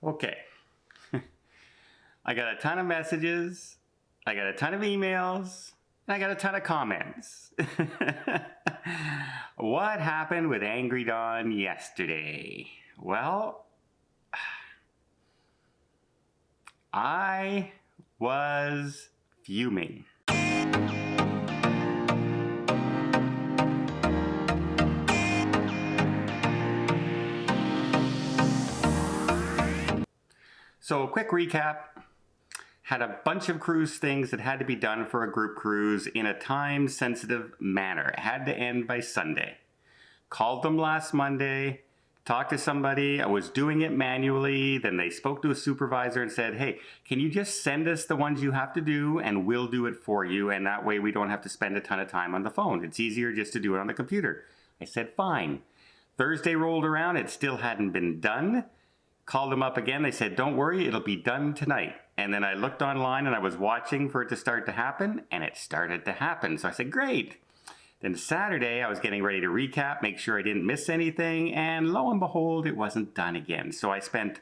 Okay. I got a ton of messages, I got a ton of emails, and I got a ton of comments. What happened with Angry Dawn yesterday? Well, I was fuming. So, quick recap. Had a bunch of cruise things that had to be done for a group cruise in a time-sensitive manner. It had to end by Sunday. Called them last Monday, talked to somebody. I was doing it manually. Then they spoke to a supervisor and said, hey, can you just send us the ones you have to do and we'll do it for you, and that way we don't have to spend a ton of time on the phone. It's easier just to do it on the computer. I said, fine. Thursday rolled around, it still hadn't been done. Called them up again, they said, don't worry, it'll be done tonight. And then I looked online and I was watching for it to start to happen, and it started to happen. So I said, great. Then Saturday, I was getting ready to recap, make sure I didn't miss anything, and lo and behold, it wasn't done again. So I spent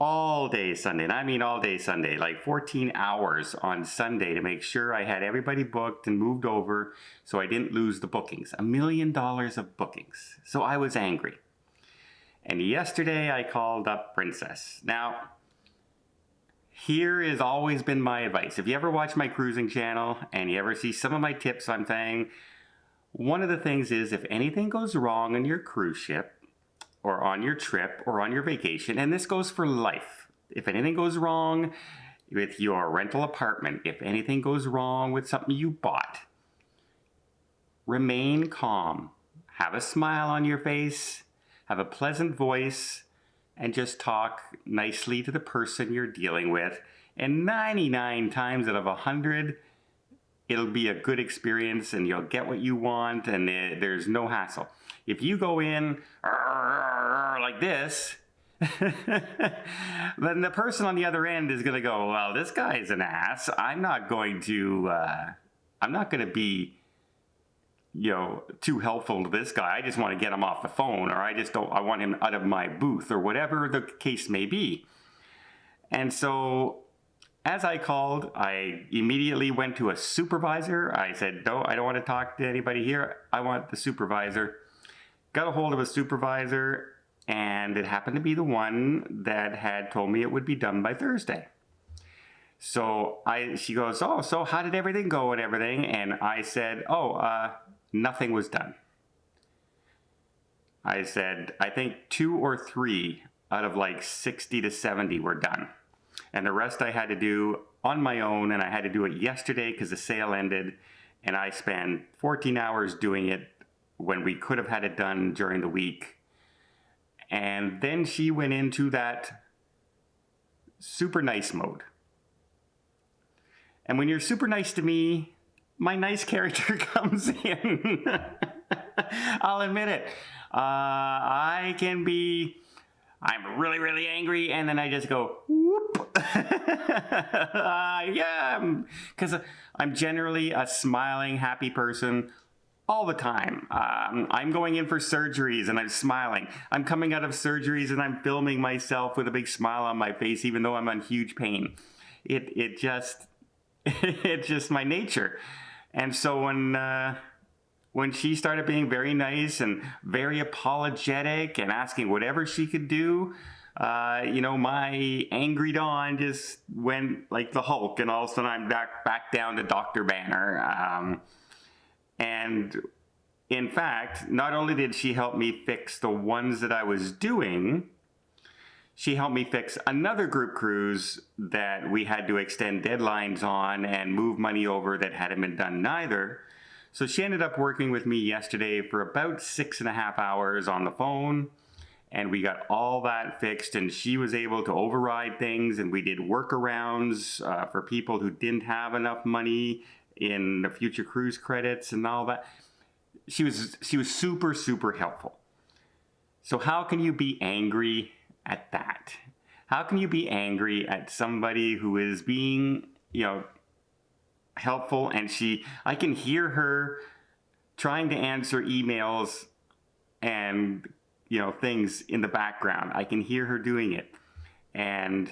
all day Sunday, and I mean all day Sunday, like 14 hours on Sunday to make sure I had everybody booked and moved over so I didn't lose the bookings. $1 million of bookings. So I was angry. And yesterday I called up Princess. Now, here has always been my advice. If you ever watch my cruising channel and you ever see some of my tips I'm saying, one of the things is if anything goes wrong on your cruise ship or on your trip or on your vacation, and this goes for life, if anything goes wrong with your rental apartment, if anything goes wrong with something you bought, remain calm. Have a smile on your face. Have a pleasant voice, and just talk nicely to the person you're dealing with. And 99 times out of 100, it'll be a good experience and you'll get what you want, and there's no hassle. If you go in like this, then the person on the other end is going to go, well, this guy's an ass. I'm not going to be too helpful to this guy. I just want to get him off the phone, or I want him out of my booth, or whatever the case may be. And so as I called, I immediately went to a supervisor. I said, no, I don't want to talk to anybody here. I want the supervisor. Got a hold of a supervisor, and it happened to be the one that had told me it would be done by Thursday. So she goes, oh, so how did everything go and everything? And I said, nothing was done. I said, I think 2 or 3 out of like 60 to 70 were done. And the rest I had to do on my own, and I had to do it yesterday because the sale ended, and I spent 14 hours doing it when we could have had it done during the week. And then she went into that super nice mode. And when you're super nice to me, my nice character comes in. I'll admit it. I'm really, really angry, and then I just go, whoop. Yeah, because I'm generally a smiling, happy person all the time. I'm going in for surgeries, and I'm smiling. I'm coming out of surgeries, and I'm filming myself with a big smile on my face, even though I'm in huge pain. It's just my nature. And so when she started being very nice and very apologetic and asking whatever she could do, my Angry Dawn just went like the Hulk, and all of a sudden I'm back down to Dr. Banner. And in fact, not only did she help me fix the ones that I was doing, she helped me fix another group cruise that we had to extend deadlines on and move money over that hadn't been done neither. So she ended up working with me yesterday for about 6.5 hours on the phone, and we got all that fixed, and she was able to override things, and we did workarounds for people who didn't have enough money in the future cruise credits and all that. She was super, super helpful. So how can you be angry at that? How can you be angry at somebody who is being, helpful? And I can hear her trying to answer emails and, things in the background. I can hear her doing it. and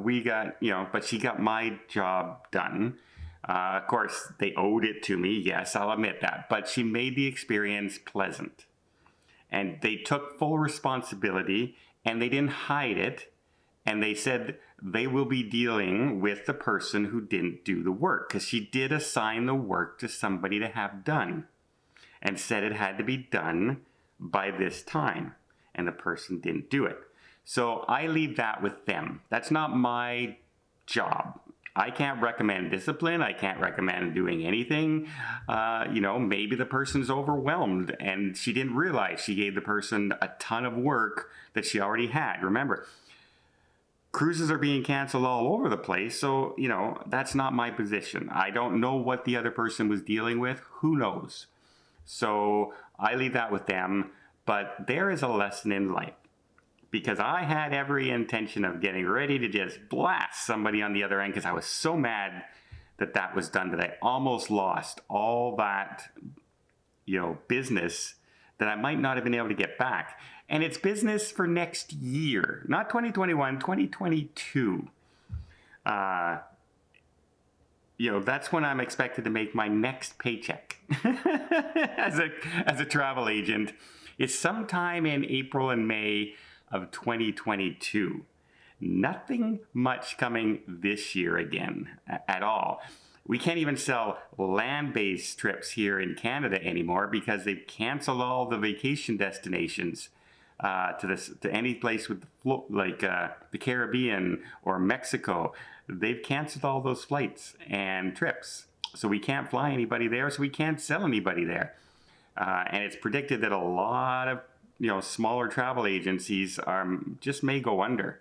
we got, but she got my job done. Of course, they owed it to me. Yes, I'll admit that. But she made the experience pleasant. And they took full responsibility, and they didn't hide it. And they said they will be dealing with the person who didn't do the work, because she did assign the work to somebody to have done and said it had to be done by this time. And the person didn't do it. So I leave that with them. That's not my job. I can't recommend discipline. I can't recommend doing anything. Maybe the person's overwhelmed and she didn't realize she gave the person a ton of work that she already had. Remember, cruises are being canceled all over the place. So, that's not my position. I don't know what the other person was dealing with. Who knows? So I leave that with them. But there is a lesson in life. Because I had every intention of getting ready to just blast somebody on the other end, because I was so mad that was done, that I almost lost all that, business that I might not have been able to get back. And it's business for next year, not 2021, 2022. That's when I'm expected to make my next paycheck as a travel agent. It's sometime in April and May of 2022. Nothing much coming this year again at all. We can't even sell land-based trips here in Canada anymore because they've canceled all the vacation destinations to any place with the Caribbean or Mexico. They've canceled all those flights and trips. So we can't fly anybody there, so we can't sell anybody there. And it's predicted that a lot of smaller travel agencies just may go under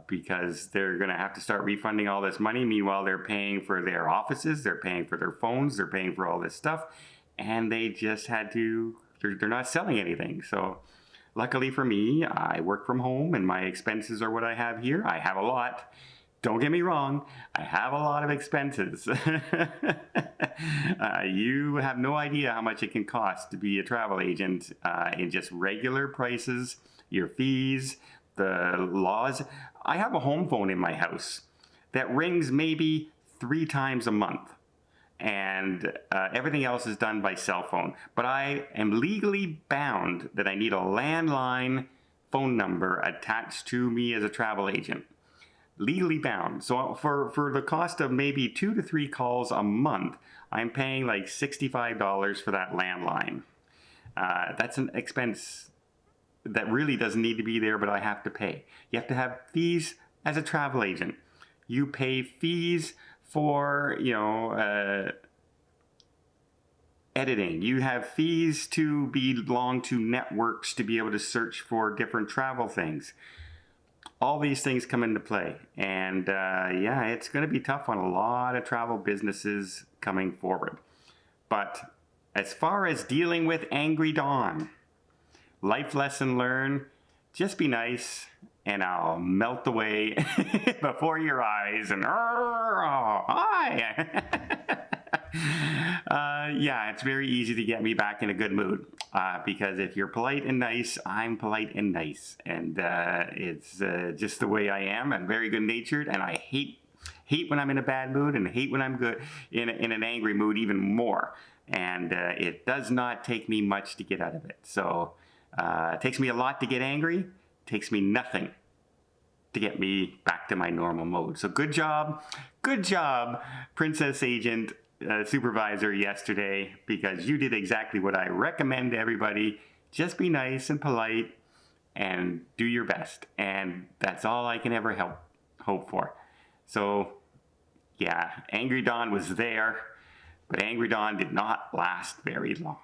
because they're going to have to start refunding all this money. Meanwhile, they're paying for their offices, they're paying for their phones, they're paying for all this stuff, and they just they're not selling anything. So luckily for me, I work from home and my expenses are what I have here. I have a lot. Don't get me wrong, I have a lot of expenses. You have no idea how much it can cost to be a travel agent in just regular prices, your fees, the laws. I have a home phone in my house that rings maybe 3 times a month. And everything else is done by cell phone. But I am legally bound that I need a landline phone number attached to me as a travel agent. Legally bound. So for the cost of maybe 2 to 3 calls a month, I'm paying like $65 for that landline. That's an expense that really doesn't need to be there, but I have to pay. You have to have fees as a travel agent. You pay fees for, editing. You have fees to belong to networks to be able to search for different travel things. All these things come into play. And it's going to be tough on a lot of travel businesses coming forward. But as far as dealing with Angry Dawn, life lesson learned, just be nice and I'll melt away before your eyes and hi. It's very easy to get me back in a good mood because if you're polite and nice, I'm polite and nice, and it's just the way I am. I'm very good natured, and I hate when I'm in a bad mood, and hate when I'm good in an angry mood even more. And it does not take me much to get out of it. So it takes me a lot to get angry. It takes me nothing to get me back to my normal mode. So good job, Princess Agent Supervisor yesterday, because you did exactly what I recommend to everybody. Just be nice and polite and do your best. And that's all I can ever hope for. So yeah, Angry Dawn was there, but Angry Dawn did not last very long.